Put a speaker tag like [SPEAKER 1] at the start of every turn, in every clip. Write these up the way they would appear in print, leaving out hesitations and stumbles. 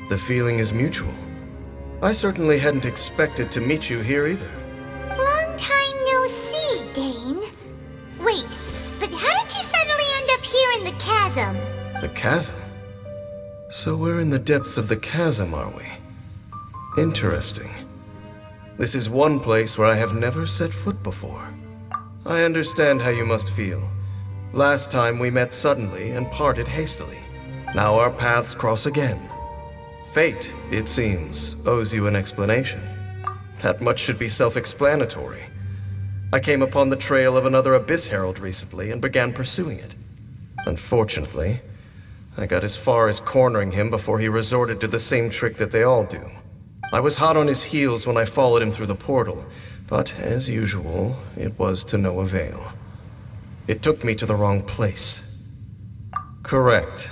[SPEAKER 1] The feeling is mutual. I certainly hadn't expected to meet you here either.
[SPEAKER 2] Long time no see, Dane. Wait, but how did you suddenly end up here in the chasm?
[SPEAKER 1] The chasm? So we're in the depths of the chasm, are we? Interesting. This is one place where I have never set foot before. I understand how you must feel. Last time we met suddenly and parted hastily. Now our paths cross again. Fate, it seems, owes you an explanation. That much should be self-explanatory. I came upon the trail of another Abyss Herald recently and began pursuing it. Unfortunately, I got as far as cornering him before he resorted to the same trick that they all do. I was hot on his heels when I followed him through the portal, but as usual, it was to no avail. It took me to the wrong place. Correct.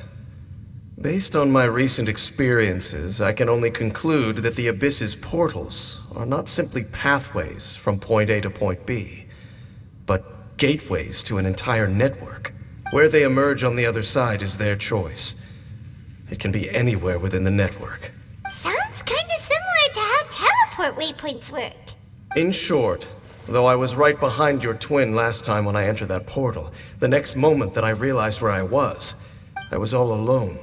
[SPEAKER 1] Based on my recent experiences, I can only conclude that the Abyss's portals are not simply pathways from point A to point B, but gateways to an entire network. Where they emerge on the other side is their choice. It can be anywhere within the network.
[SPEAKER 2] Sounds kinda similar to how teleport waypoints work.
[SPEAKER 1] In short, though I was right behind your twin last time when I entered that portal, the next moment that I realized where I was all alone.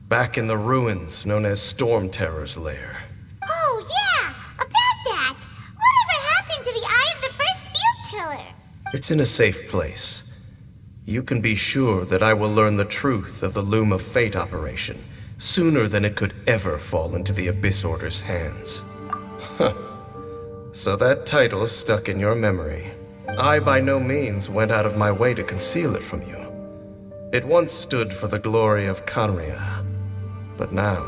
[SPEAKER 1] Back in the ruins known as Storm Terror's lair.
[SPEAKER 2] Oh yeah, about that! Whatever happened to the Eye of the First Field Tiller?
[SPEAKER 1] It's in a safe place. You can be sure that I will learn the truth of the Loom of Fate operation sooner than it could ever fall into the Abyss Order's hands. Huh. So that title stuck in your memory. I by no means went out of my way to conceal it from you. It once stood for the glory of Kanria, but now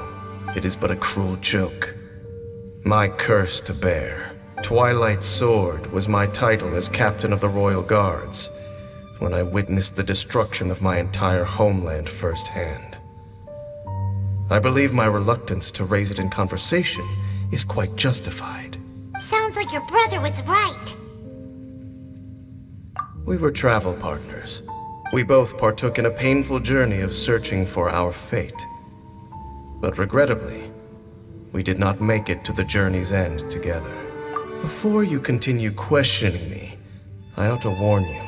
[SPEAKER 1] it is but a cruel joke. My curse to bear. Twilight Sword was my title as captain of the Royal Guards when I witnessed the destruction of my entire homeland firsthand. I believe my reluctance to raise it in conversation is quite justified.
[SPEAKER 2] Sounds like your brother was right.
[SPEAKER 1] We were travel partners. We both partook in a painful journey of searching for our fate. But regrettably, we did not make it to the journey's end together. Before you continue questioning me, I ought to warn you.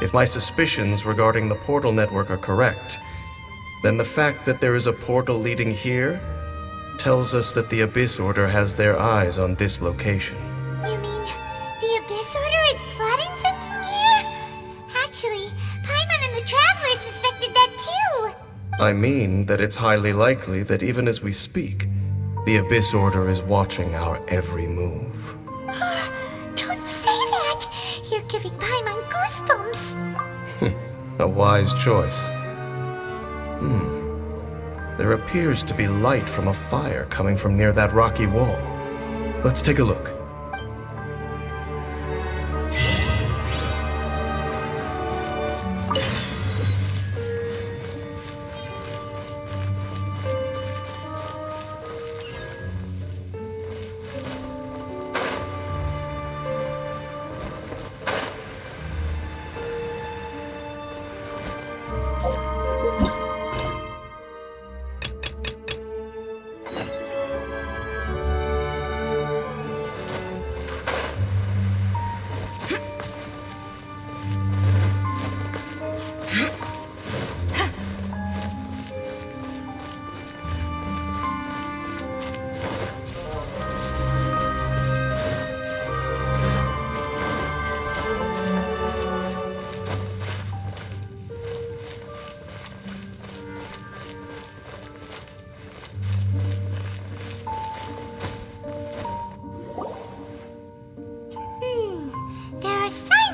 [SPEAKER 1] If my suspicions regarding the portal network are correct, then the fact that there is a portal leading here tells us that the Abyss Order has their eyes on this location.
[SPEAKER 2] You mean the Abyss Order is plotting something here? Actually, Paimon and the Traveler suspected that too.
[SPEAKER 1] I mean that it's highly likely that even as we speak, the Abyss Order is watching our every move.
[SPEAKER 2] Don't say that! You're giving Paimon goosebumps.
[SPEAKER 1] A wise choice. There appears to be light from a fire coming from near that rocky wall. Let's take a look.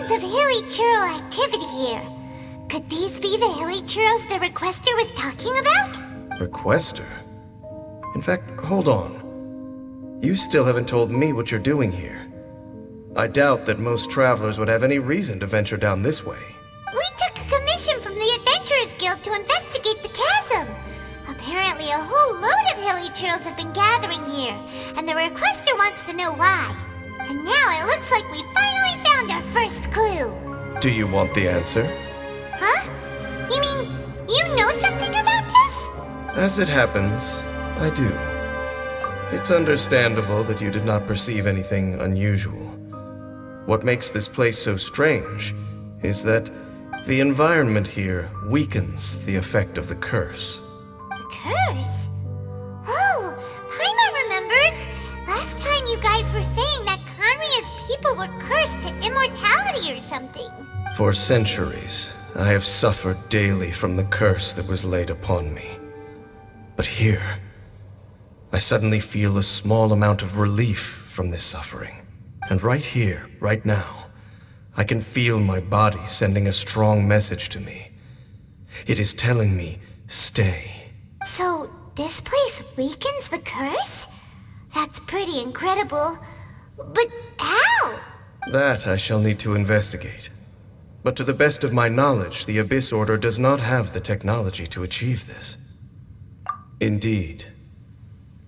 [SPEAKER 2] Of hilly churl activity here. Could these be the hilly churls the Requester was talking about?
[SPEAKER 1] Requester? In fact, hold on. You still haven't told me what you're doing here. I doubt that most travelers would have any reason to venture down this way.
[SPEAKER 2] We took a commission from the Adventurers Guild to investigate the chasm. Apparently a whole load of hilly churls have been gathering here, and the Requester wants to know why. And now it looks like we finally found our first clue.
[SPEAKER 1] Do you want the answer?
[SPEAKER 2] Huh? You mean, you know something about this?
[SPEAKER 1] As it happens, I do. It's understandable that you did not perceive anything unusual. What makes this place so strange is that the environment here weakens the effect of the curse.
[SPEAKER 2] The curse? Oh, Paimon remembers! Last time you guys were saying that Conria's people were cursed to immortality or something.
[SPEAKER 1] For centuries, I have suffered daily from the curse that was laid upon me. But here, I suddenly feel a small amount of relief from this suffering. And right here, right now, I can feel my body sending a strong message to me. It is telling me, stay.
[SPEAKER 2] So, this place weakens the curse? That's pretty incredible. But how?
[SPEAKER 1] That I shall need to investigate. But to the best of my knowledge, the Abyss Order does not have the technology to achieve this. Indeed.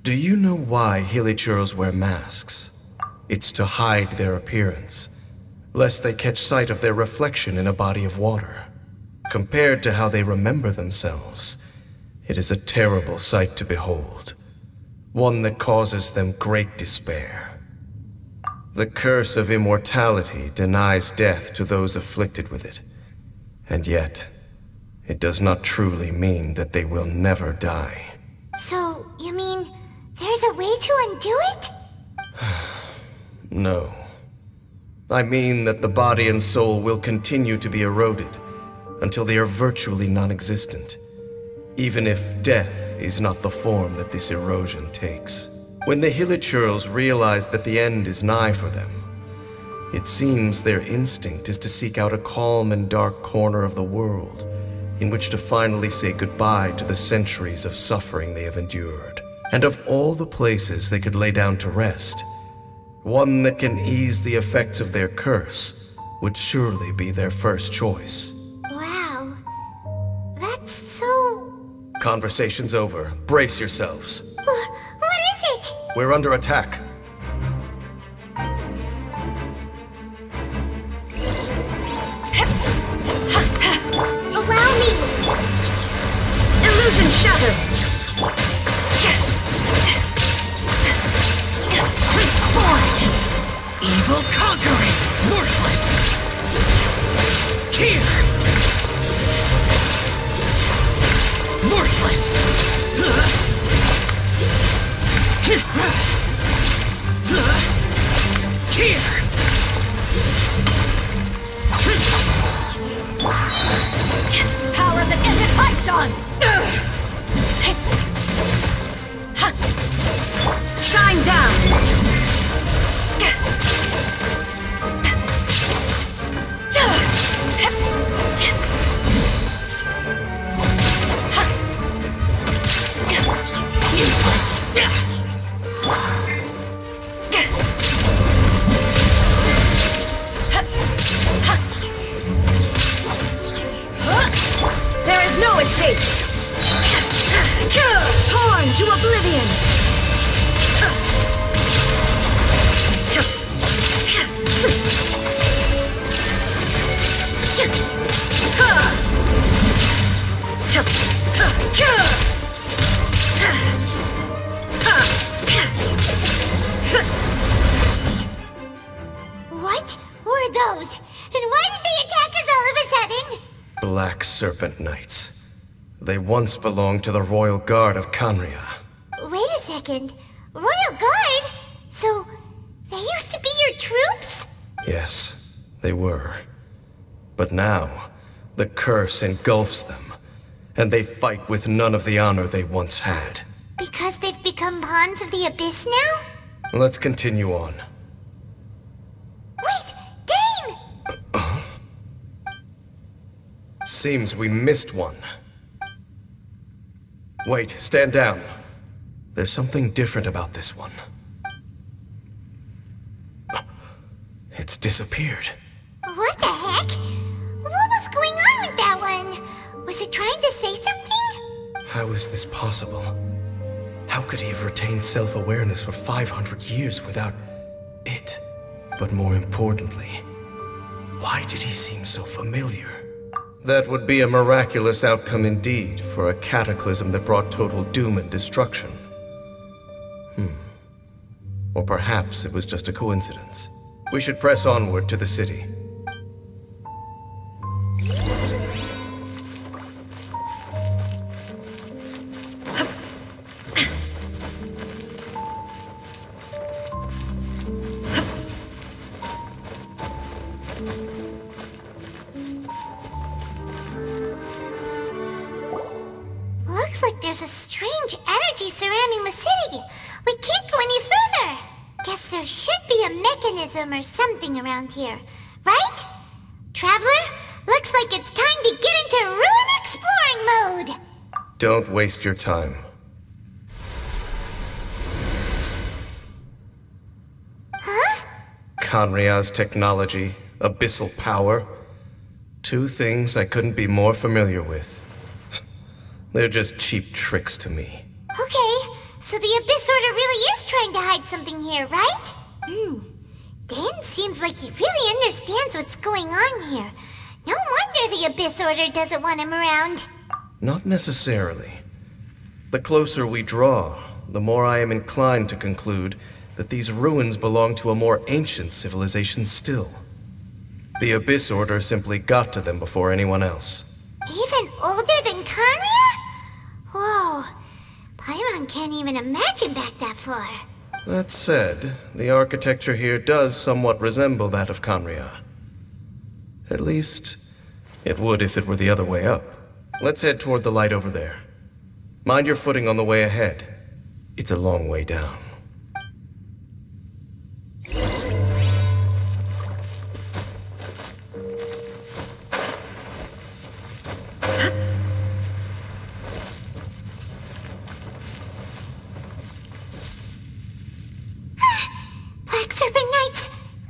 [SPEAKER 1] Do you know why Hilichurls wear masks? It's to hide their appearance, lest they catch sight of their reflection in a body of water. Compared to how they remember themselves, it is a terrible sight to behold, one that causes them great despair. The curse of immortality denies death to those afflicted with it, and yet, it does not truly mean that they will never die.
[SPEAKER 2] So, you mean there's a way to undo it?
[SPEAKER 1] No. I mean that the body and soul will continue to be eroded until they are virtually non-existent, even if death is not the form that this erosion takes. When the Hilichurls realize that the end is nigh for them, it seems their instinct is to seek out a calm and dark corner of the world in which to finally say goodbye to the centuries of suffering they have endured. And of all the places they could lay down to rest, one that can ease the effects of their curse would surely be their first choice.
[SPEAKER 2] Wow. That's so...
[SPEAKER 1] Conversation's over. Brace yourselves.
[SPEAKER 2] What is it?
[SPEAKER 1] We're under attack.
[SPEAKER 2] Allow me!
[SPEAKER 3] Illusion shattered! Evil conquering! Worthless! Here! Worthless! Here! Power that ended Python! Shine down! Useless! There is no escape! Torn to oblivion!
[SPEAKER 2] What were those? And why did they attack us all of a sudden?
[SPEAKER 1] Black Serpent Knights. They once belonged to the Royal Guard of Conria.
[SPEAKER 2] Wait a second. Royal Guard? So, they used to be your troops?
[SPEAKER 1] Yes, they were. But now, the curse engulfs them, and they fight with none of the honor they once had.
[SPEAKER 2] Because they've become pawns of the Abyss now?
[SPEAKER 1] Let's continue on.
[SPEAKER 2] Wait! Dane!
[SPEAKER 1] Seems we missed one. Wait, stand down. There's something different about this one. It's disappeared.
[SPEAKER 2] What the heck? What was going on with that one? Was it trying to say something?
[SPEAKER 1] How is this possible? How could he have retained self-awareness for 500 years without it? But more importantly, why did he seem so familiar? That would be a miraculous outcome indeed for a cataclysm that brought total doom and destruction. Or perhaps it was just a coincidence. We should press onward to the city.
[SPEAKER 2] Looks like there's a strange energy surrounding the city. We can't go any further. Guess there should be a mechanism or something around here, right? Traveler, looks like it's time to get into ruin exploring mode.
[SPEAKER 1] Don't waste your time.
[SPEAKER 2] Huh?
[SPEAKER 1] Kanria's technology, abyssal power. Two things I couldn't be more familiar with. They're just cheap tricks to me.
[SPEAKER 2] Okay, so the Abyss Order really is trying to hide something here, right? Dan seems like he really understands what's going on here. No wonder the Abyss Order doesn't want him around.
[SPEAKER 1] Not necessarily. The closer we draw, the more I am inclined to conclude that these ruins belong to a more ancient civilization still. The Abyss Order simply got to them before anyone else.
[SPEAKER 2] Even older than Kanria? Whoa, Paimon can't even imagine back that far.
[SPEAKER 1] That said, the architecture here does somewhat resemble that of Kanria. At least, it would if it were the other way up. Let's head toward the light over there. Mind your footing on the way ahead. It's a long way down.
[SPEAKER 2] Black Serpent Knights!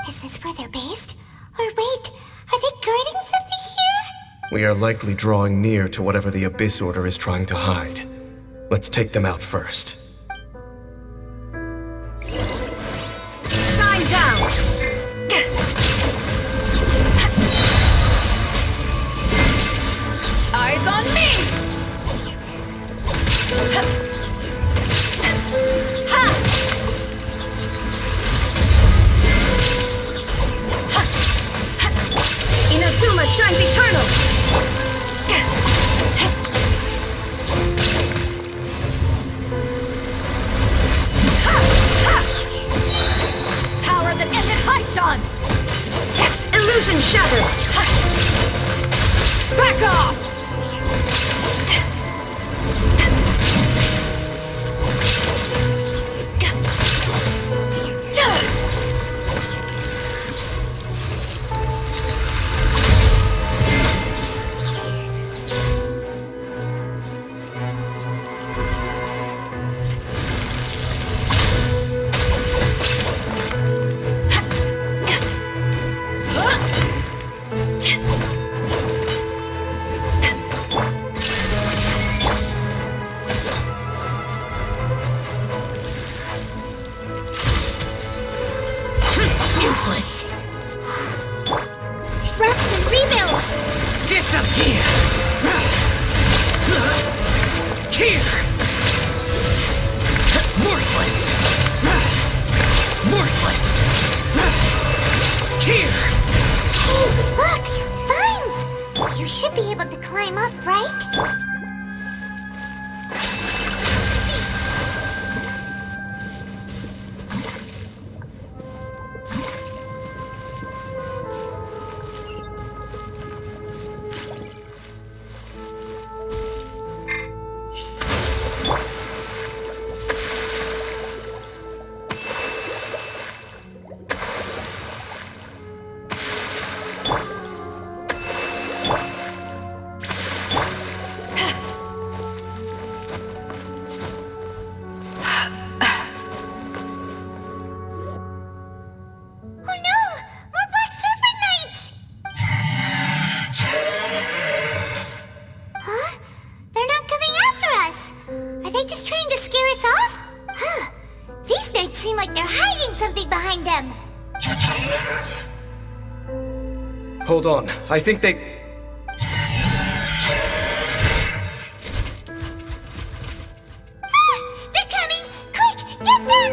[SPEAKER 2] Is this where they're based? Or wait, are they guarding something here?
[SPEAKER 1] We are likely drawing near to whatever the Abyss Order is trying to hide. Let's take them out first.
[SPEAKER 3] Shine down! Eyes on me! Ha! Inazuma shines eternal! Power that ended Haishan! Illusion shattered! Back off! Useless!
[SPEAKER 2] Rest and rebuild!
[SPEAKER 4] Disappear! Here! Worthless! Worthless! Here!
[SPEAKER 2] Look! Vines! You should be able to climb up, right? Oh no! More Black Serpent Knights! Huh? They're not coming after us! Are they just trying to scare us off? Huh. These knights seem like they're hiding something behind them.
[SPEAKER 1] Hold on, I think they...
[SPEAKER 2] Ah, they're coming! Quick, get them!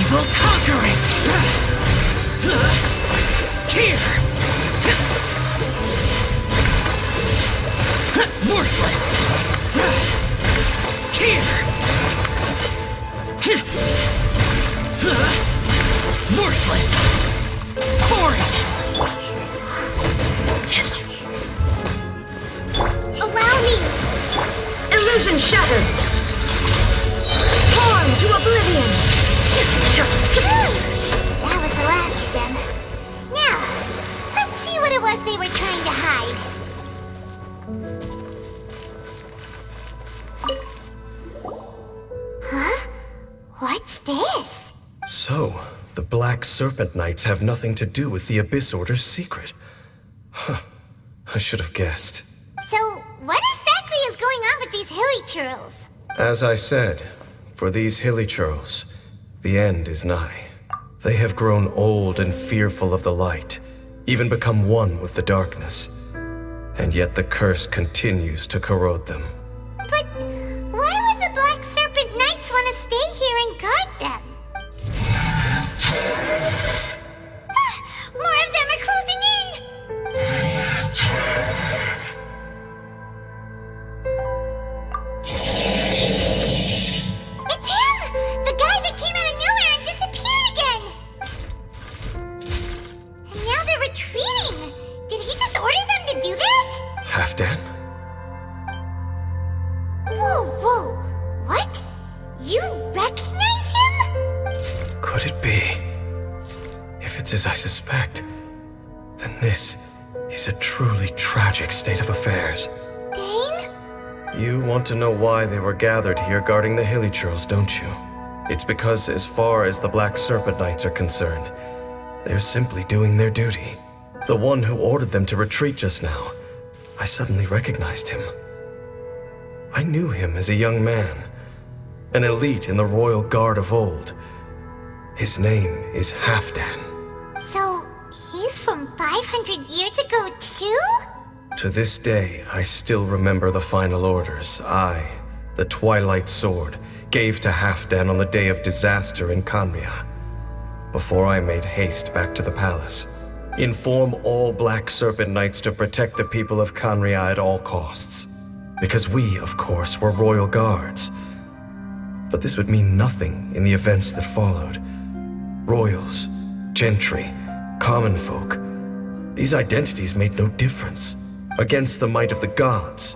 [SPEAKER 4] Evil conquering! Here! Worthless! Here! Worthless! Foreign!
[SPEAKER 2] Allow me!
[SPEAKER 3] Illusion shattered! Torn to oblivion!
[SPEAKER 2] That was the last of them. Now, let's see what it was they were trying to hide. Huh? What's this?
[SPEAKER 1] So, the Black Serpent Knights have nothing to do with the Abyss Order's secret. Huh. I should have guessed.
[SPEAKER 2] So, what exactly is going on with these hilly churls?
[SPEAKER 1] As I said, for these hilly churls, the end is nigh. They have grown old and fearful of the light, even become one with the darkness. And yet the curse continues to corrode them.
[SPEAKER 2] But why would the Black Serpent Knights want to stay here and guard them? More of them are closing in! It's him! The guy that came out of nowhere and disappeared again! And now they're retreating! Did he just order them to do that?
[SPEAKER 1] Halfdan?
[SPEAKER 2] Whoa, whoa! What? You recognize him?
[SPEAKER 1] Could it be? If it's as I suspect, then this is a truly tragic state of affairs.
[SPEAKER 2] Dane?
[SPEAKER 1] You want to know why they were gathered here guarding the hilly churls, don't you? It's because as far as the Black Serpent Knights are concerned, they're simply doing their duty. The one who ordered them to retreat just now, I suddenly recognized him. I knew him as a young man, an elite in the royal guard of old. His name is Halfdan.
[SPEAKER 2] So, he's from 500 years ago too?
[SPEAKER 1] To this day, I still remember the final orders I, the Twilight Sword, gave to Halfdan on the day of disaster in Khaenri'ah. Before I made haste back to the palace, inform all Black Serpent Knights to protect the people of Khaenri'ah at all costs. Because we, of course, were royal guards. But this would mean nothing in the events that followed. Royals, gentry, common folk, these identities made no difference. Against the might of the gods,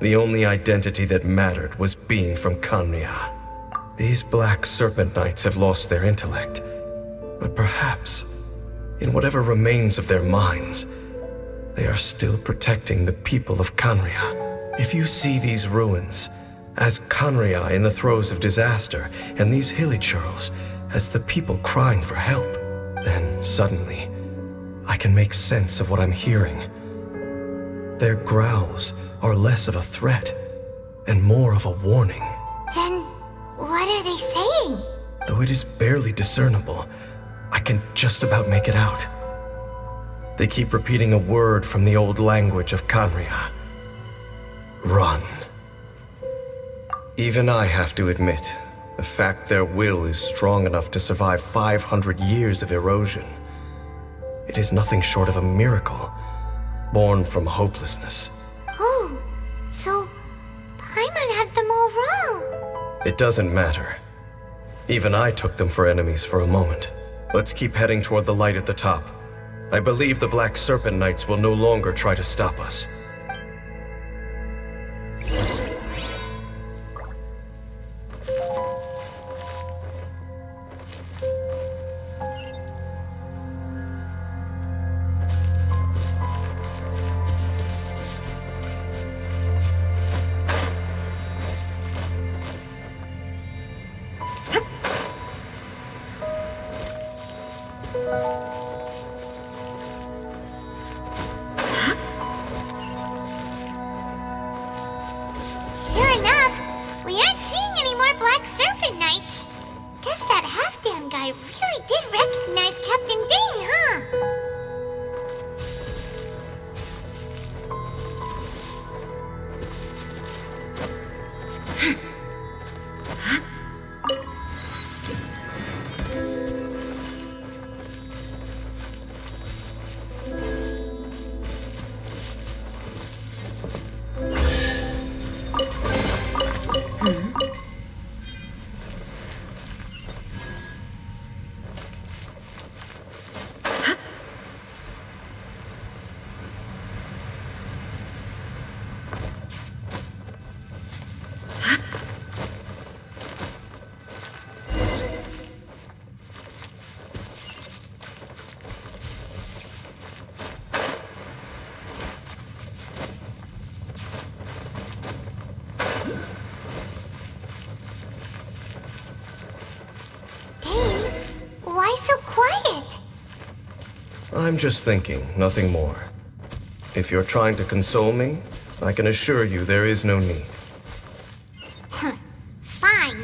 [SPEAKER 1] the only identity that mattered was being from Khaenri'ah. These Black Serpent Knights have lost their intellect, but perhaps, in whatever remains of their minds, they are still protecting the people of Khaenri'ah. If you see these ruins as Khaenri'ah in the throes of disaster, and these hilly churls as the people crying for help, then suddenly I can make sense of what I'm hearing. Their growls are less of a threat and more of a warning.
[SPEAKER 2] Then, what are they saying?
[SPEAKER 1] Though it is barely discernible, I can just about make it out. They keep repeating a word from the old language of Khaenri'ah. Run. Even I have to admit, the fact their will is strong enough to survive 500 years of erosion. It is nothing short of a miracle, born from hopelessness.
[SPEAKER 2] Oh, so Paimon had them all wrong.
[SPEAKER 1] It doesn't matter. Even I took them for enemies for a moment. Let's keep heading toward the light at the top. I believe the Black Serpent Knights will no longer try to stop us.
[SPEAKER 2] Sure enough, we aren't seeing any more Black Serpent Knights. Guess that Halfdan guy really did recognize Captain Dane, huh?
[SPEAKER 1] I'm just thinking, nothing more. If you're trying to console me, I can assure you there is no need.
[SPEAKER 2] Fine.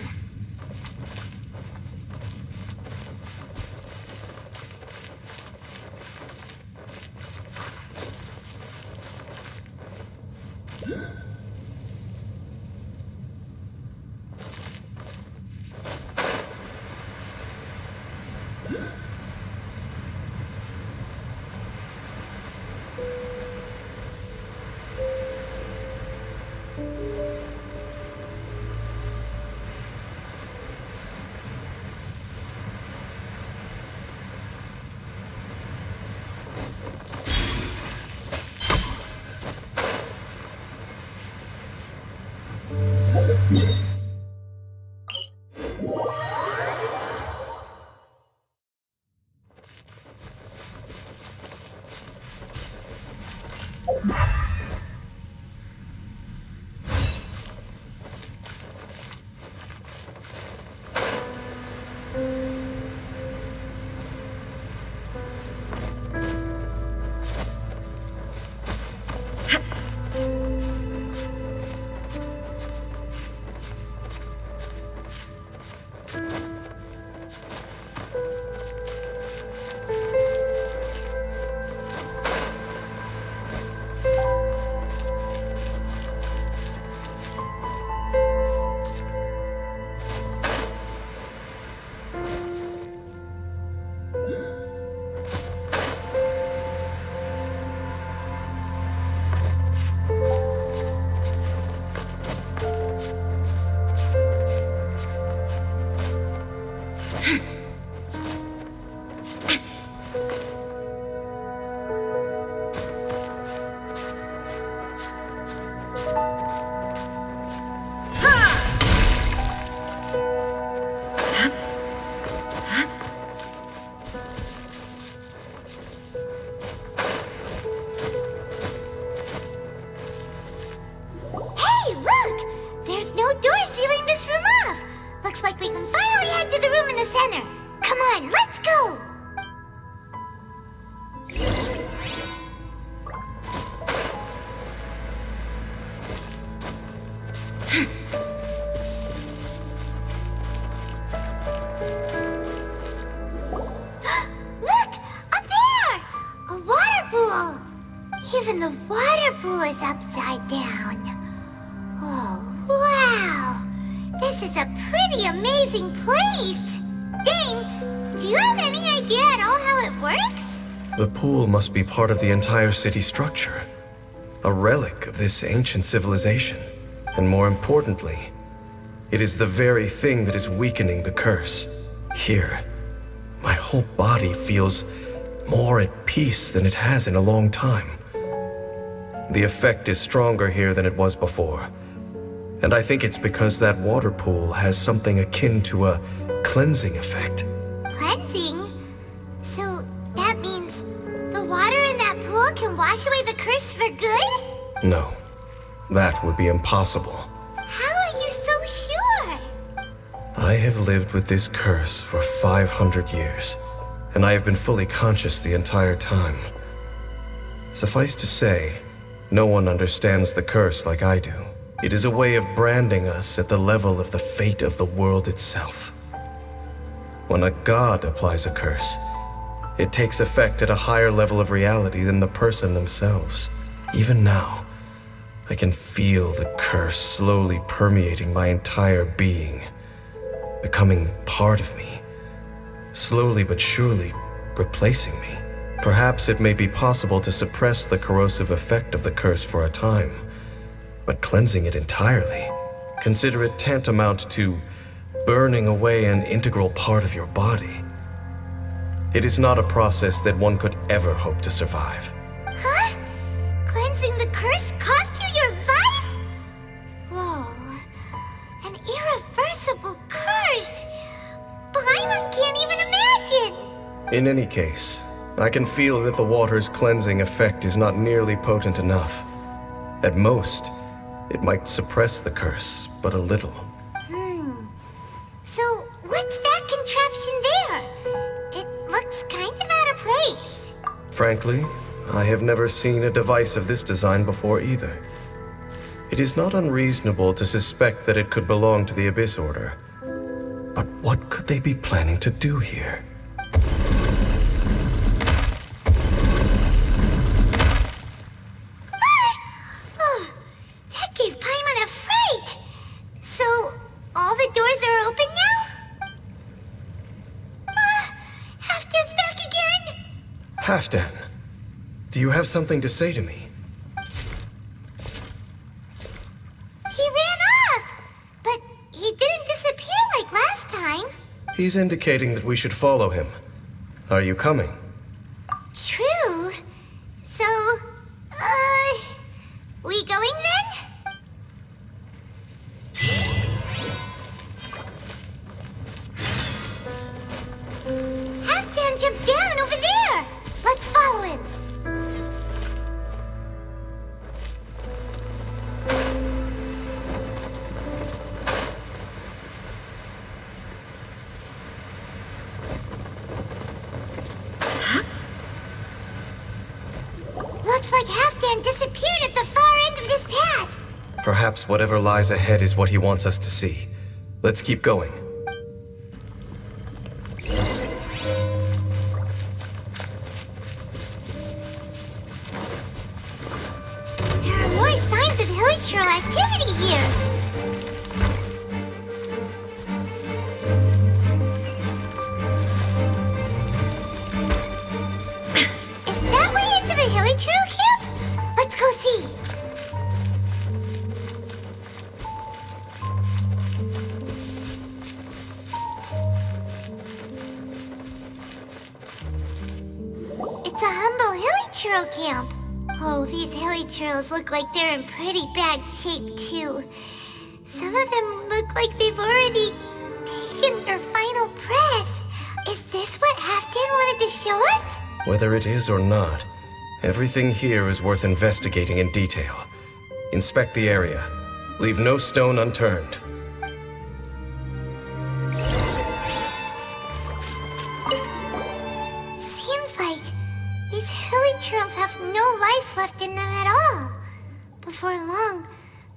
[SPEAKER 2] Hey, look! There's no door sealing this room off. Looks like we can finally head to the room in the center. Come on, let's go! Look! Up there! A water pool! Even the water pool is upside down. Oh, wow! This is a pretty amazing place! Dane, do you have any idea at all how it works?
[SPEAKER 1] The pool must be part of the entire city structure. A relic of this ancient civilization. And more importantly, it is the very thing that is weakening the curse. Here, my whole body feels more at peace than it has in a long time. The effect is stronger here than it was before. And I think it's because that water pool has something akin to a cleansing effect.
[SPEAKER 2] Cleansing? So that means the water in that pool can wash away the curse for good?
[SPEAKER 1] No, that would be impossible.
[SPEAKER 2] How are you so sure?
[SPEAKER 1] I have lived with this curse for 500 years, and I have been fully conscious the entire time. Suffice to say, no one understands the curse like I do. It is a way of branding us at the level of the fate of the world itself. When a god applies a curse, it takes effect at a higher level of reality than the person themselves. Even now, I can feel the curse slowly permeating my entire being, becoming part of me, slowly but surely replacing me. Perhaps it may be possible to suppress the corrosive effect of the curse for a time, but cleansing it entirely, consider it tantamount to burning away an integral part of your body. It is not a process that one could ever hope to survive.
[SPEAKER 2] Huh? Cleansing the curse cost you your life? Whoa. An irreversible curse. Paimon can't even imagine.
[SPEAKER 1] In any case, I can feel that the water's cleansing effect is not nearly potent enough. At most, it might suppress the curse, but a little.
[SPEAKER 2] So, what's that contraption there? It looks kind of out of place.
[SPEAKER 1] Frankly, I have never seen a device of this design before either. It is not unreasonable to suspect that it could belong to the Abyss Order. But what could they be planning to do here?
[SPEAKER 2] Oh, that gave Paimon a fright! So, all the doors are open now? Halfdan's back again!
[SPEAKER 1] Halfdan, do you have something to say to me?
[SPEAKER 2] He ran off! But he didn't disappear like last time.
[SPEAKER 1] He's indicating that we should follow him. Are you coming?
[SPEAKER 2] True. So, we going then? Halfdan jumped down over there! Let's follow him! Looks like Halfdan disappeared at the far end of this path.
[SPEAKER 1] Perhaps whatever lies ahead is what he wants us to see. Let's keep going.
[SPEAKER 2] There are more signs of hilichurl activity here. Is that way into the hilichurl camp? Let's go see. It's a humble hilichurl camp. Oh, these hilichurls look like they're in pretty bad shape, too. Some of them look like they've already taken their final breath. Is this what Halfdan wanted to show us?
[SPEAKER 1] Whether it is or not, everything here is worth investigating in detail. Inspect the area. Leave no stone unturned.
[SPEAKER 2] Seems like these hilichurls have no life left in them at all. Before long,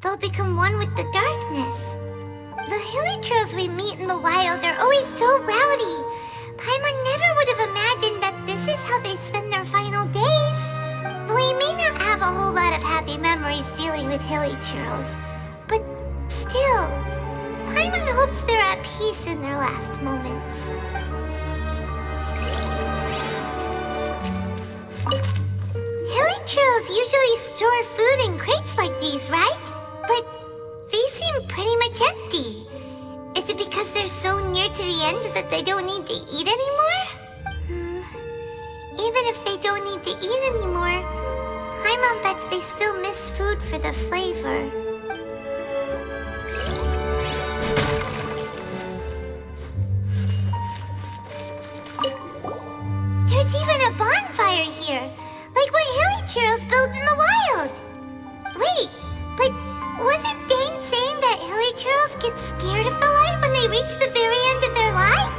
[SPEAKER 2] they'll become one with the darkness. The hilichurls we meet in the wild are always so rowdy. Paimon never would have imagined that this is how they spend their final days. We may not have a whole lot of happy memories dealing with hilichurls, but still, Paimon hopes they're at peace in their last moments. Hilichurls usually store food in crates like these, right? But these seem pretty much empty. Is it because they're so near to the end that they don't need to eat anymore? Even if they don't need to eat anymore, Paimon bets they still miss food for the flavor. There's even a bonfire here, like what hilichurls build in the wild. Wait, but wasn't Dane saying that hilichurls get scared of the light when they reach the very end of their lives?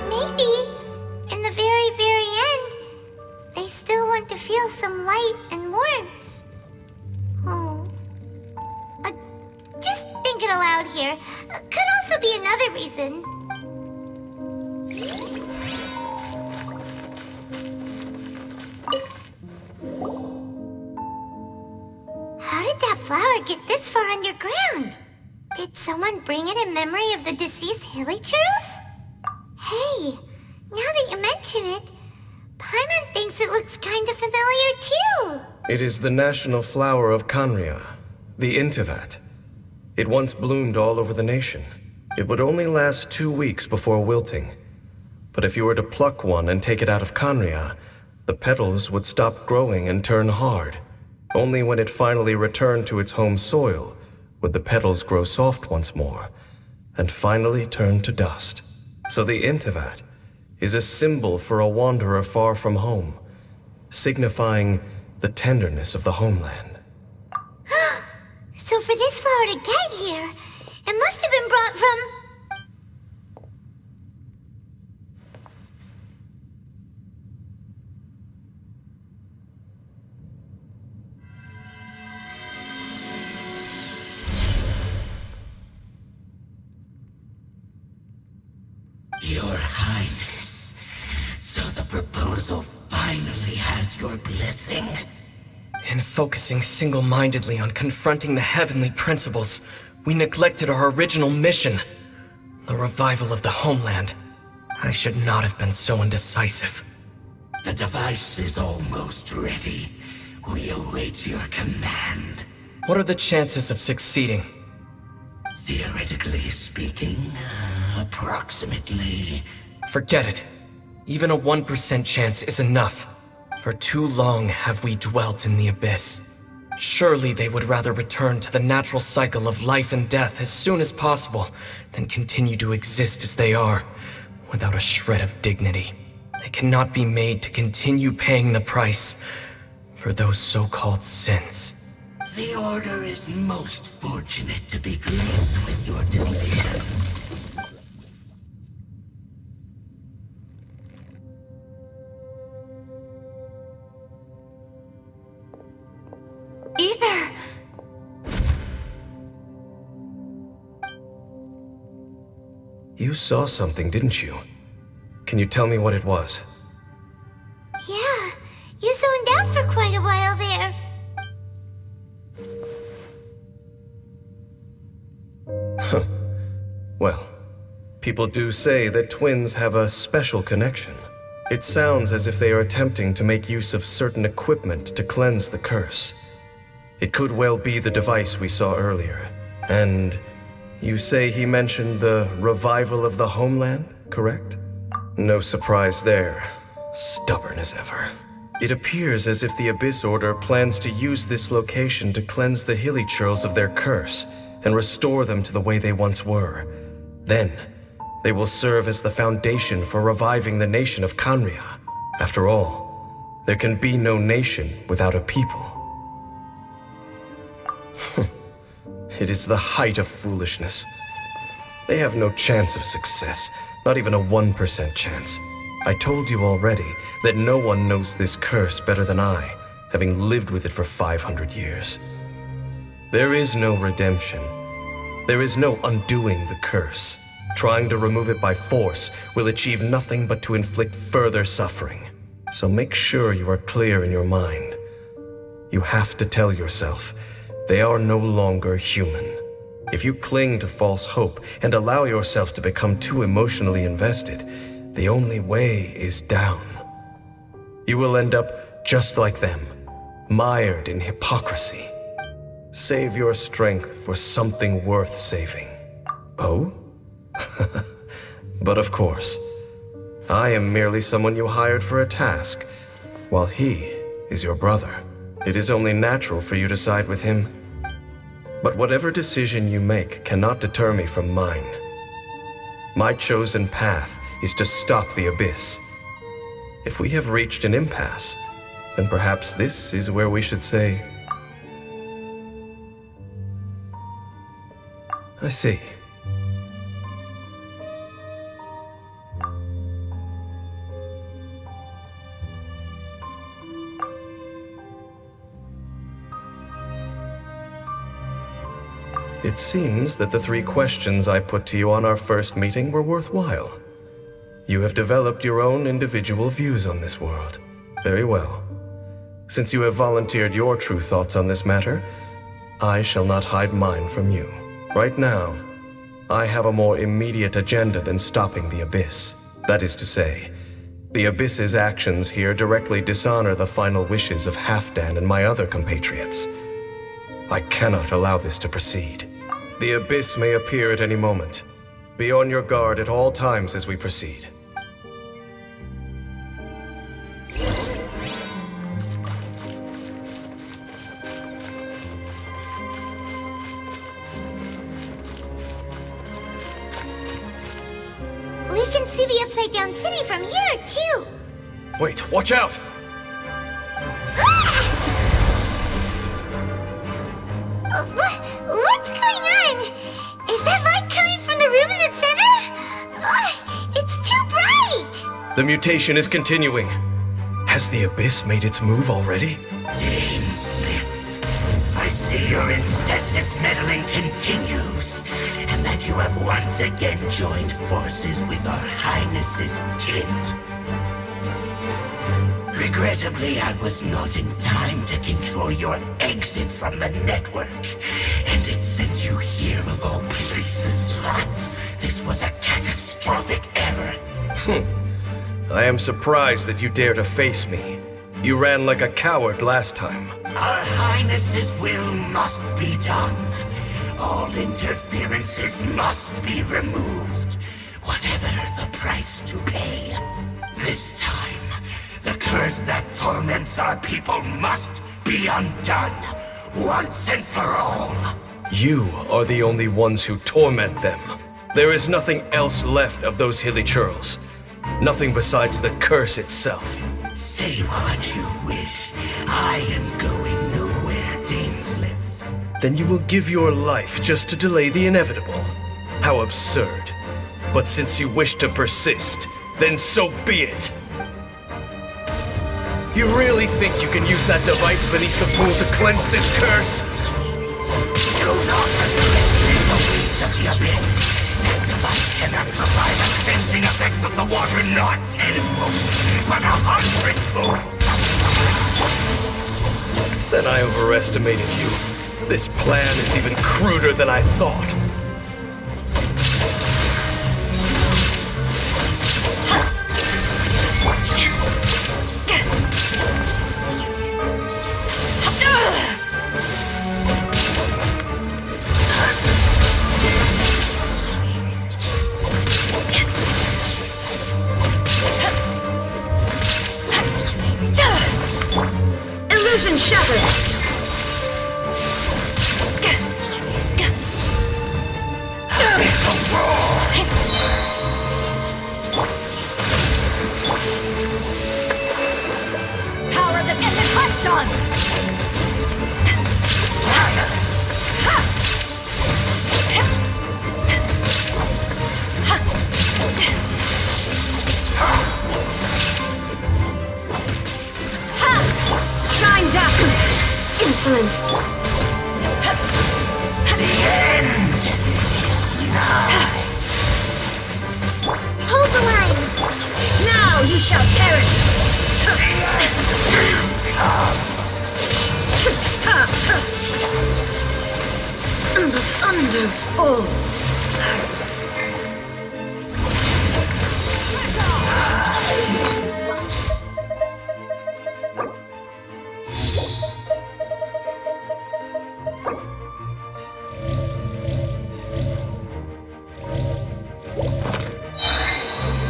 [SPEAKER 2] Maybe, in the very, very end, they still want to feel some light and warmth. Oh. Just thinking aloud here. Could also be another reason. How did that flower get this far underground? Did someone bring it in memory of the deceased hilichurls? Hey, now that you mention it, Paimon thinks it looks kind of familiar too.
[SPEAKER 1] It is the national flower of Kanria, the Intivat. It once bloomed all over the nation. It would only last 2 weeks before wilting. But if you were to pluck one and take it out of Kanria, the petals would stop growing and turn hard. Only when it finally returned to its home soil would the petals grow soft once more, and finally turn to dust. So the Intivat is a symbol for a wanderer far from home, signifying the tenderness of the homeland.
[SPEAKER 2] So for this flower to get here, it must have been brought from...
[SPEAKER 5] Your Highness, so the proposal finally has your blessing?
[SPEAKER 6] In focusing single-mindedly on confronting the heavenly principles, we neglected our original mission, the revival of the homeland. I should not have been so indecisive.
[SPEAKER 5] The device is almost ready. We await your command.
[SPEAKER 6] What are the chances of succeeding?
[SPEAKER 5] Theoretically speaking, approximately.
[SPEAKER 6] Forget it. Even a 1% chance is enough. For too long have we dwelt in the abyss. Surely they would rather return to the natural cycle of life and death as soon as possible than continue to exist as they are, without a shred of dignity. They cannot be made to continue paying the price for those so-called sins.
[SPEAKER 5] The Order is most fortunate to be pleased with your decision.
[SPEAKER 2] Ether!
[SPEAKER 1] You saw something, didn't you? Can you tell me what it was?
[SPEAKER 2] Yeah, you zoned out for quite a while there.
[SPEAKER 1] Well, people do say that twins have a special connection. It sounds as if they are attempting to make use of certain equipment to cleanse the curse. It could well be the device we saw earlier. And you say he mentioned the revival of the homeland, correct? No surprise there. Stubborn as ever. It appears as if the Abyss Order plans to use this location to cleanse the Hilly-Churls of their curse and restore them to the way they once were. Then, they will serve as the foundation for reviving the nation of Kanria. After all, there can be no nation without a people. It is the height of foolishness. They have no chance of success, not even a 1% chance. I told you already that no one knows this curse better than I, having lived with it for 500 years. There is no redemption. There is no undoing the curse. Trying to remove it by force will achieve nothing but to inflict further suffering. So make sure you are clear in your mind. You have to tell yourself, they are no longer human. If you cling to false hope and allow yourself to become too emotionally invested, the only way is down. You will end up just like them, mired in hypocrisy. Save your strength for something worth saving. Oh? But of course, I am merely someone you hired for a task, while he is your brother. It is only natural for you to side with him. But whatever decision you make cannot deter me from mine. My chosen path is to stop the Abyss. If we have reached an impasse, then perhaps this is where we should say, I see. It seems that the 3 questions I put to you on our first meeting were worthwhile. You have developed your own individual views on this world. Very well. Since you have volunteered your true thoughts on this matter, I shall not hide mine from you. Right now, I have a more immediate agenda than stopping the Abyss. That is to say, the Abyss's actions here directly dishonor the final wishes of Halfdan and my other compatriots. I cannot allow this to proceed. The Abyss may appear at any moment. Be on your guard at all times as we proceed.
[SPEAKER 2] We can see the Upside Down City from here, too.
[SPEAKER 1] Wait, watch out!
[SPEAKER 2] What's going on? Is that light coming from the room in the center? It's too bright!
[SPEAKER 1] The mutation is continuing. Has the Abyss made its move already?
[SPEAKER 5] Jane Sith, I see your incessant meddling continues, and that you have once again joined forces with our Highness's kin. Regrettably, I was not in time to control your exit from the network, and it sent you here of all places. This was a catastrophic error.
[SPEAKER 1] I am surprised that you dare to face me. You ran like a coward last time.
[SPEAKER 5] Our Highness's will must be done. All interferences must be removed, whatever the price to pay. This time, the curse that torments our people must be undone, once and for all.
[SPEAKER 1] You are the only ones who torment them. There is nothing else left of those hilly churls. Nothing besides the curse itself.
[SPEAKER 5] Say what you wish. I am going nowhere, Dainsliff.
[SPEAKER 1] Then you will give your life just to delay the inevitable. How absurd. But since you wish to persist, then so be it. You really think you can use that device beneath the pool to cleanse this curse?
[SPEAKER 5] Do not reflect in the ways of the abyss. That device cannot provide the cleansing effects of the water not tenfold, but 100-fold.
[SPEAKER 1] Then I overestimated you. This plan is even cruder than I thought.
[SPEAKER 3] Illusion shattered!
[SPEAKER 2] Power that ended Question!
[SPEAKER 3] Shine down! Insolent!
[SPEAKER 5] The end is nigh.
[SPEAKER 2] Hold the line!
[SPEAKER 3] Now you shall perish! The thunder falls.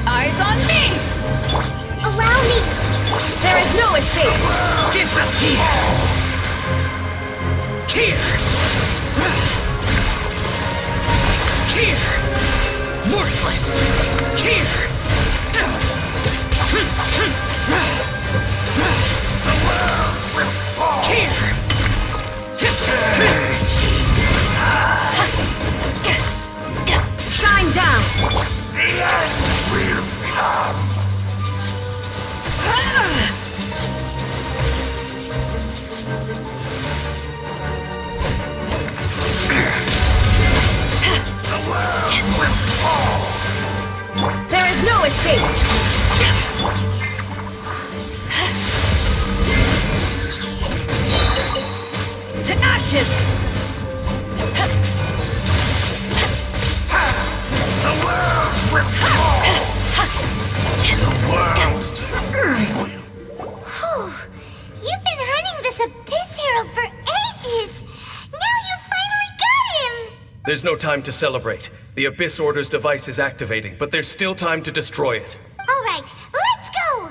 [SPEAKER 4] Eyes on me!
[SPEAKER 2] Allow me!
[SPEAKER 3] There is no escape!
[SPEAKER 4] Disappear! Here! Here! Worthless! Here! Here!
[SPEAKER 3] Shine down!
[SPEAKER 5] The end will come. The world will fall.
[SPEAKER 3] There is no escape!
[SPEAKER 4] To ashes!
[SPEAKER 5] The world will fall. The world will.
[SPEAKER 2] Whew. You've been hunting this Abyss Herald for ages! Now you finally got him!
[SPEAKER 1] There's no time to celebrate. The Abyss Order's device is activating, but there's still time to destroy it.
[SPEAKER 2] Alright, let's go!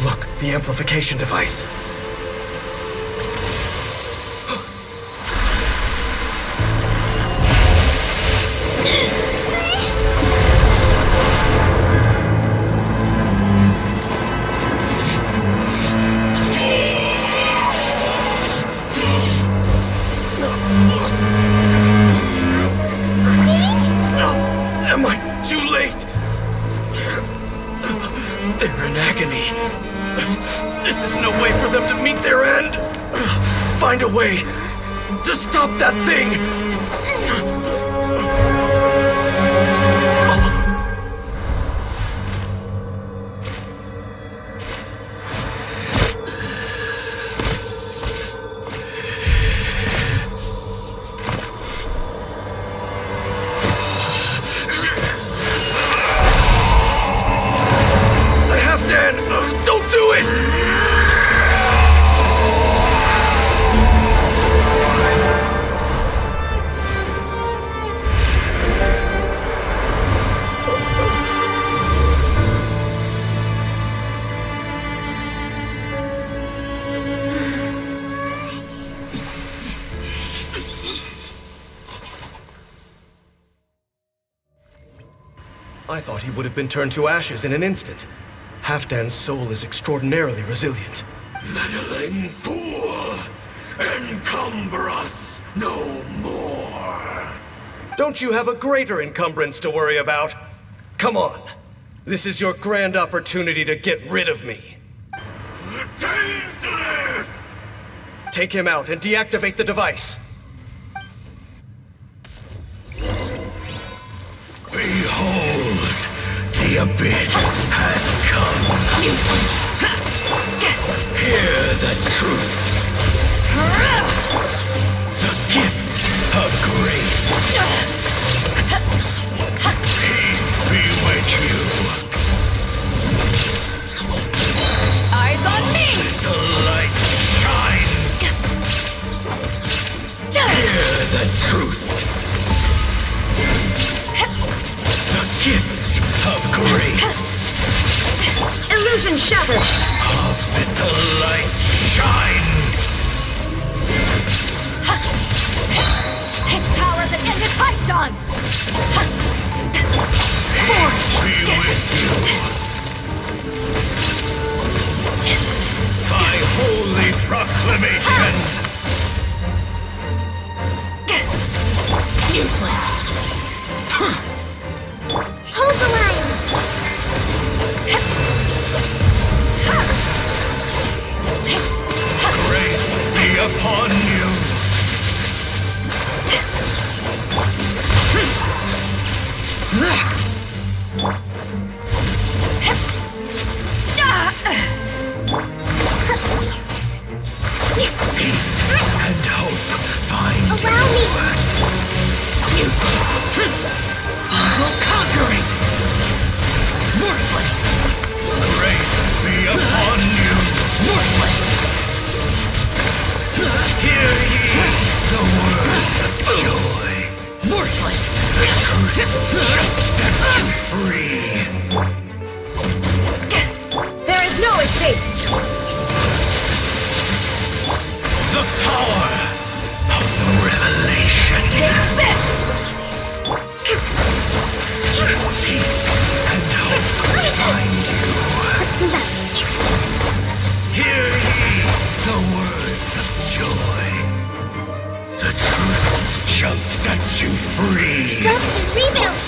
[SPEAKER 6] Look, the amplification device. Am I too late? They're in agony. This is no way for them to meet their end. Find a way to stop that thing. Don't do it! I thought he would have been turned to ashes in an instant. Halfdan's soul is extraordinarily resilient.
[SPEAKER 5] Meddling fool! Encumber us no more!
[SPEAKER 6] Don't you have a greater encumbrance to worry about? Come on. This is your grand opportunity to get rid of me.
[SPEAKER 5] Dainsleif!
[SPEAKER 6] Take him out and deactivate the device.
[SPEAKER 5] Behold, the abyss has come. Hear the truth. The gift of grace. Peace be with you.
[SPEAKER 4] Eyes on me!
[SPEAKER 5] The light shine. Hear the truth. The gift of grace.
[SPEAKER 3] Illusion shattered.
[SPEAKER 5] Of the light shine.
[SPEAKER 4] Power that ended Python!
[SPEAKER 5] Peace be with you. By holy proclamation.
[SPEAKER 3] Useless.
[SPEAKER 2] Hold the line!
[SPEAKER 5] Grace be upon you. Peace and hope find
[SPEAKER 2] Allow me!
[SPEAKER 3] Useless.
[SPEAKER 4] Conquering! Worthless!
[SPEAKER 5] grace be upon you.
[SPEAKER 4] Worthless!
[SPEAKER 5] Hear ye the word of joy.
[SPEAKER 4] Worthless!
[SPEAKER 5] The truth shall set you free.
[SPEAKER 3] There is no escape.
[SPEAKER 5] The power of revelation.
[SPEAKER 4] Take this!
[SPEAKER 5] Peace and hope find you.
[SPEAKER 2] Let's move out.
[SPEAKER 5] Hear ye the word of joy. The truth shall set you free.
[SPEAKER 2] Rest and rebuild!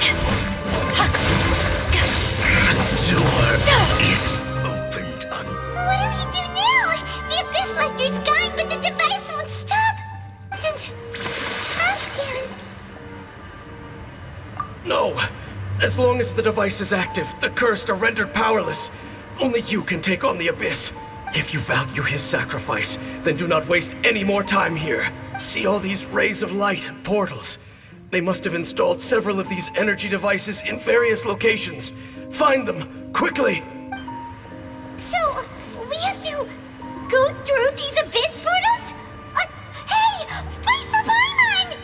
[SPEAKER 5] The door is opened on.
[SPEAKER 2] What do we do now? The Abyss Lecter's gone, but the device won't stop! And... Halfdan...
[SPEAKER 6] No! As long as the device is active, the cursed are rendered powerless. Only you can take on the Abyss. If you value his sacrifice, then do not waste any more time here. See all these rays of light and portals? They must have installed several of these energy devices in various locations. Find them, quickly!
[SPEAKER 2] So, we have to go through these abyss portals? Hey! Wait for Paimon!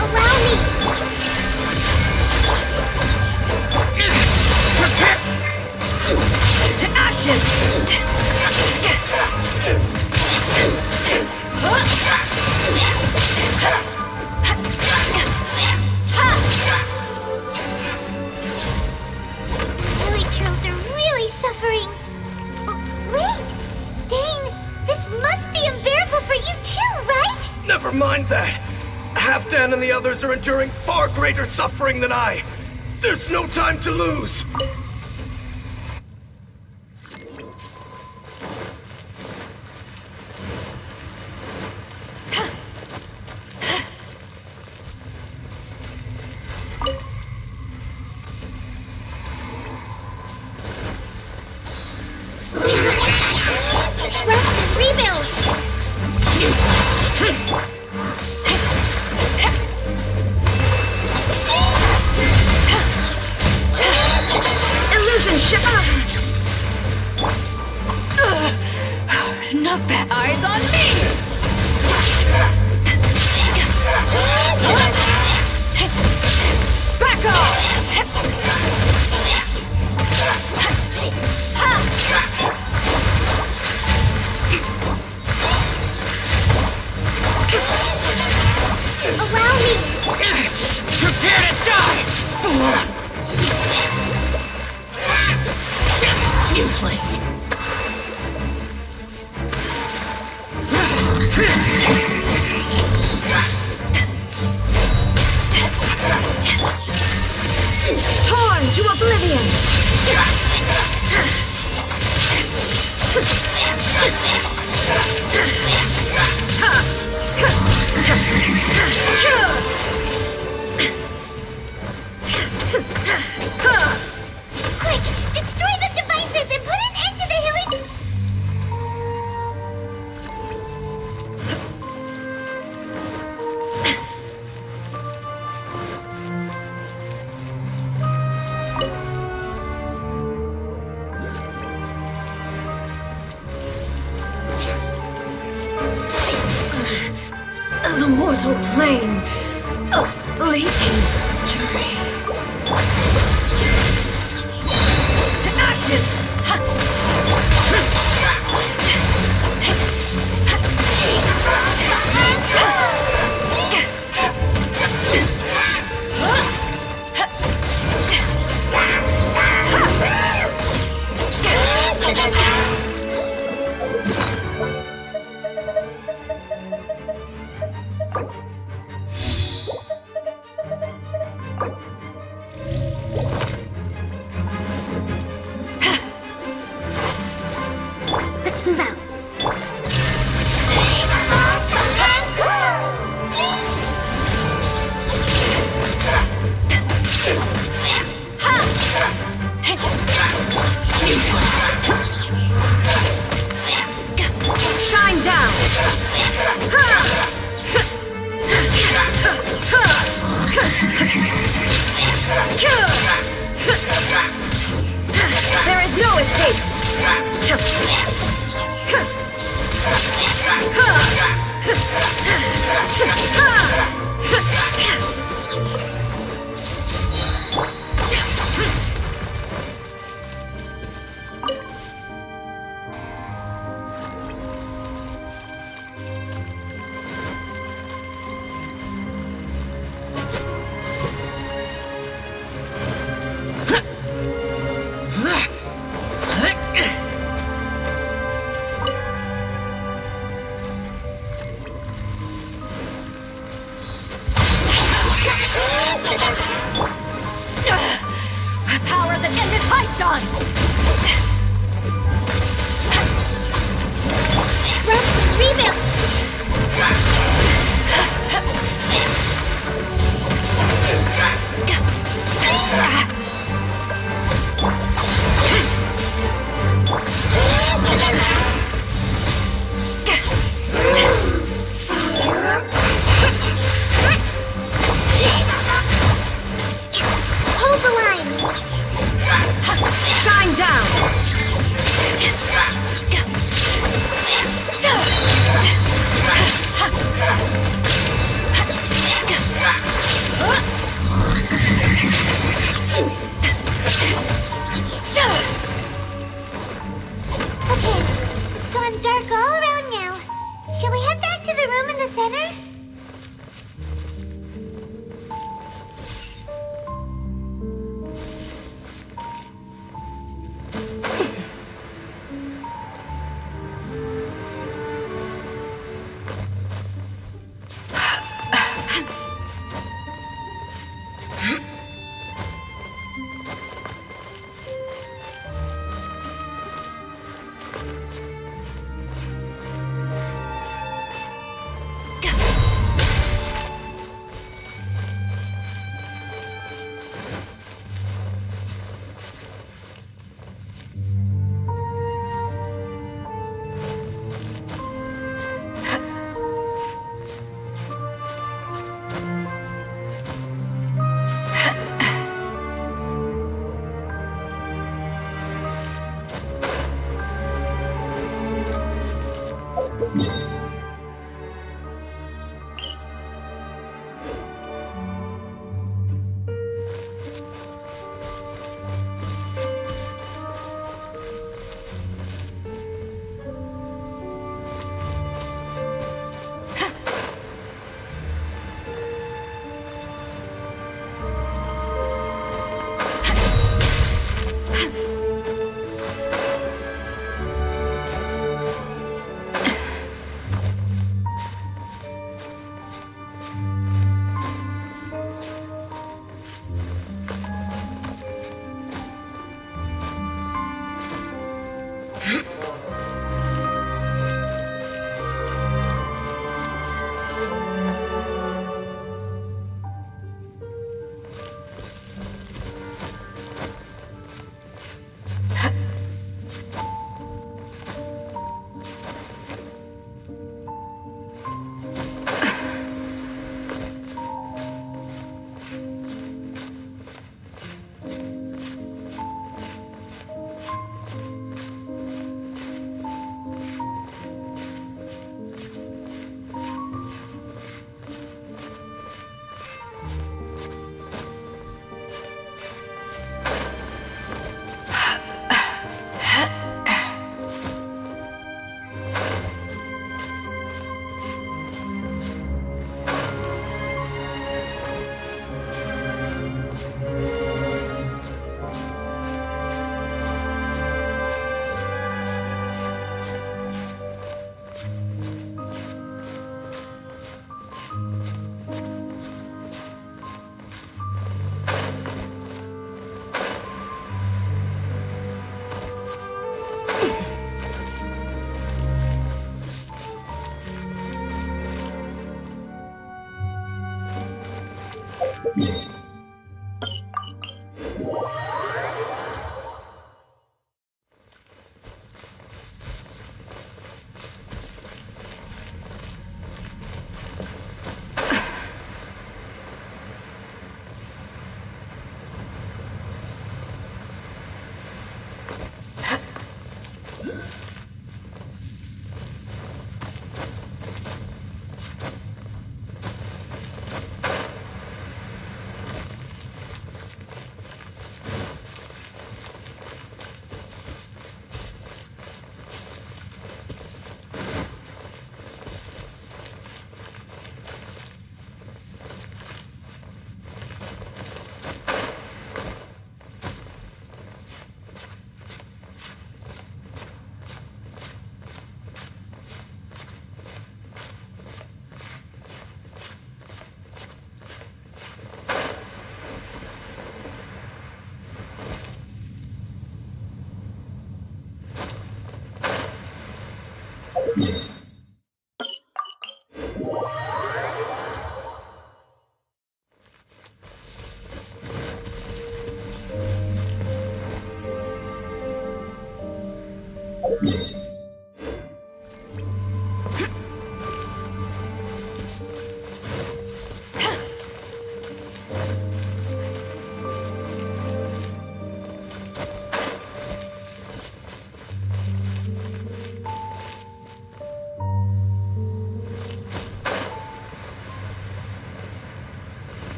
[SPEAKER 2] Allow me!
[SPEAKER 4] To ashes!
[SPEAKER 2] Lily Churls are really suffering. Wait! Dane, this must be unbearable for you too, right?
[SPEAKER 6] Never mind that! Halfdan and the others are enduring far greater suffering than I! There's no time to lose!
[SPEAKER 2] Rest and rebuild!
[SPEAKER 3] Illusion shatter!
[SPEAKER 4] Not bad eyes on me! Back off!
[SPEAKER 2] Allow me!
[SPEAKER 4] Prepare to die, fool! Useless.
[SPEAKER 3] Torn to oblivion!
[SPEAKER 2] Quick! Destroy the devices and put an end to the healing...
[SPEAKER 3] The mortal plane of fleeting dream.
[SPEAKER 4] To ashes!
[SPEAKER 2] Let's move out.
[SPEAKER 3] Shine down! There is no escape!
[SPEAKER 2] the center?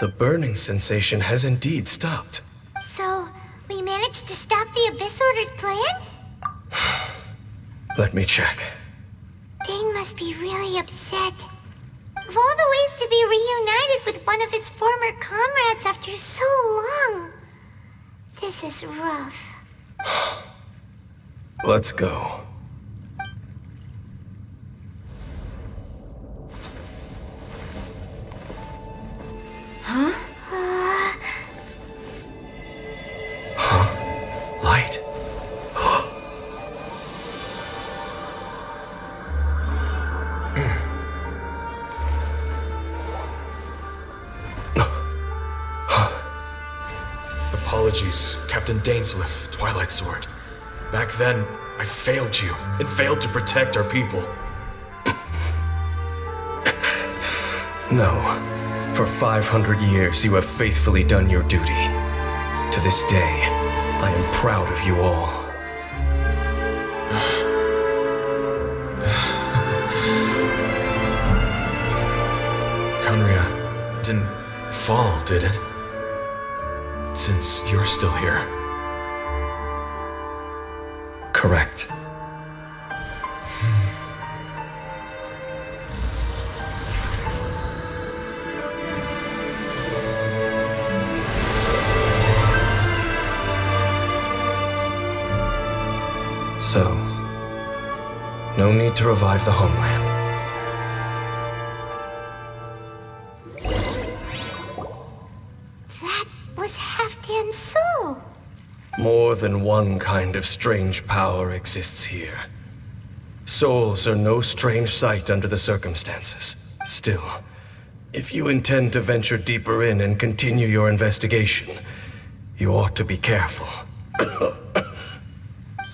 [SPEAKER 1] The burning sensation has indeed stopped.
[SPEAKER 2] So, we managed to stop the Abyss Order's plan?
[SPEAKER 1] Let me check.
[SPEAKER 2] Dane must be really upset. Of all the ways to be reunited with one of his former comrades after so long, this is rough.
[SPEAKER 1] Let's go. Light.
[SPEAKER 7] Apologies, Captain Dainsleif, Twilight Sword. Back then, I failed you, and failed to protect our people.
[SPEAKER 1] No. For 500 years, you have faithfully done your duty. To this day, I am proud of you all.
[SPEAKER 7] Conria didn't fall, did it? Since you're still here.
[SPEAKER 1] Correct. So, no need to revive the homeland.
[SPEAKER 2] That was Halfdan's soul.
[SPEAKER 1] More than one kind of strange power exists here. Souls are no strange sight under the circumstances. Still, if you intend to venture deeper in and continue your investigation, you ought to be careful.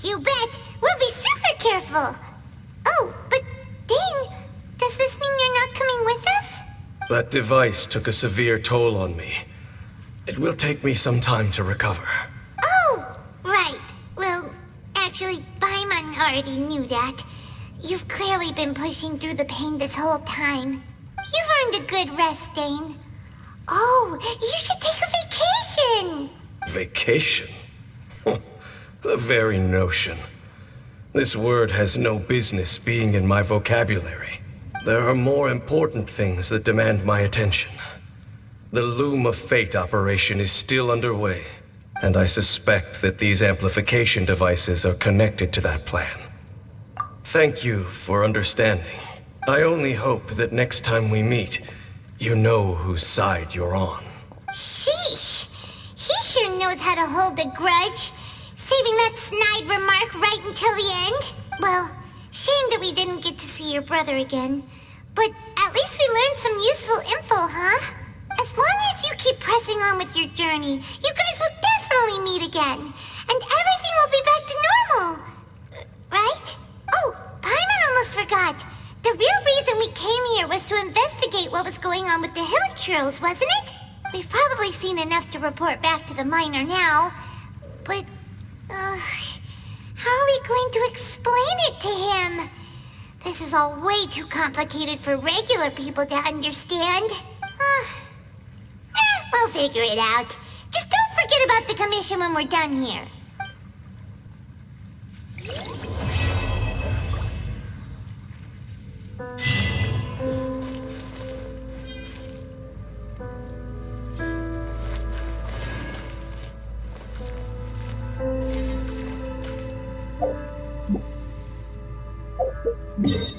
[SPEAKER 2] You bet. We'll be super careful. Oh, but Dane, does this mean you're not coming with us?
[SPEAKER 1] That device took a severe toll on me. It will take me some time to recover.
[SPEAKER 2] Oh, right. Well, actually, Paimon already knew that. You've clearly been pushing through the pain this whole time. You've earned a good rest, Dane. Oh, you should take a vacation!
[SPEAKER 1] Vacation? The very notion. This word has no business being in my vocabulary. There are more important things that demand my attention. The Loom of Fate operation is still underway, and I suspect that these amplification devices are connected to that plan. Thank you for understanding. I only hope that next time we meet, you know whose side you're on.
[SPEAKER 2] Sheesh! He sure knows how to hold a grudge. Saving that snide remark right until the end. Well, shame that we didn't get to see your brother again. But at least we learned some useful info, huh? As long as you keep pressing on with your journey, you guys will definitely meet again. And everything will be back to normal. Right? Oh, Paimon almost forgot. The real reason we came here was to investigate what was going on with the Hilichurls, wasn't it? We've probably seen enough to report back to the miner now. But, how are we going to explain it to him? This is all way too complicated for regular people to understand. We'll figure it out. Just don't forget about the commission when we're done here.
[SPEAKER 5] Yeah.